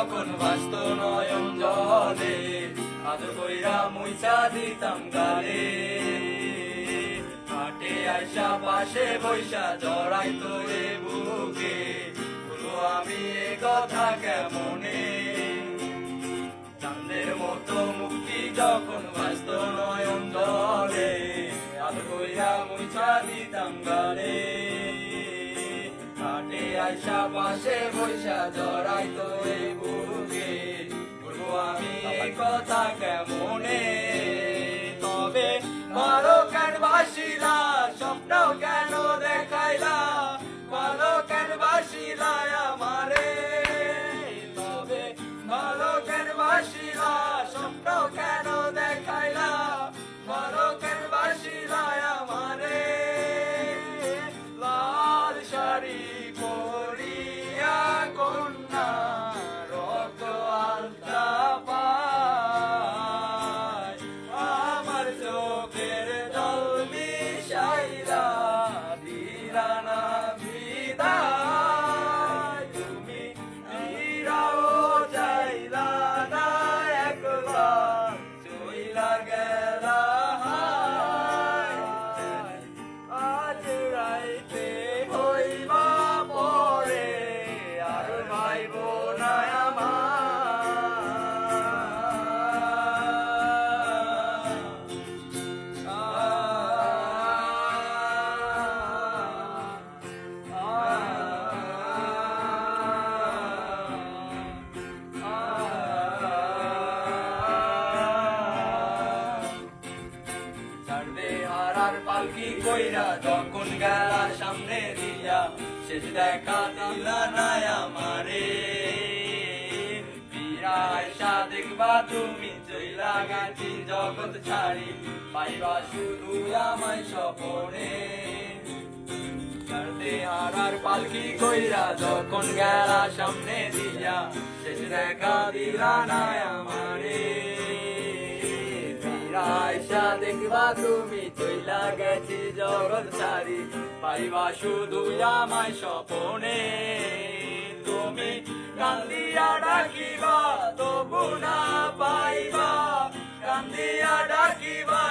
যখন ভাসত নয়ন জলে, আদর কইরা মুইছা দিতাম গালে। হাটে আইসা পাশে বৈশা জড়াইতো এ বুকে, বলবো আমি এ কথা কেমনে। চাঁদের মতো মুক্তি যখন ভাসত নয়ন জলে, আদর কইরা মুইছা দিতাম গালে। হাটে আইসা পাশে বৈশা জড়াইতো এ বুকে, বলবো আমি এই কথা কেমনে। তবে ভালো কেন বাসিলা, স্বপ্ন কেন দেখাইলা, ভালো কেন বাসিলা আমারে। তবে ভালো কেন বাসিলা, স্বপ্ন কেন দেখাইলা, ভালো কেন বাসিলা আমারে। লাল শাড়ি পরিয়া কন্যা রক্ত আলতা পায়, আমার চোখের জল মিশাইলা দিলা না বিদায়। তুমি ফিরাও চাইলা না একবার, চইলা গেলা হায়। আজ রাইতে হইবা পরে আর ভাইব না আমার। ছাড়বে হারার পালকি কইরা যখন গেলা সামনে দিয়া, শেষ দেখা দিলা না আমারে। ফিরা আইসা দেখবা তুমি চইলা গেছি জগৎ ছাড়ি, পাইবা শুধু আমায় স্বপনে। ছাড়বে হারার পালকি কইরা যখন গেলা সামনে দিয়া, শেষ দেখা দিলা না আমারে। আয়সা দেখবা তুমি চইলা গেছি জগৎ ছাড়ি, পাইবা শুধু আমায় স্বপনে। তুমি কান্দিয়া ডাকিবা তবু না পাইবা, কান্দিয়া ডাকিবা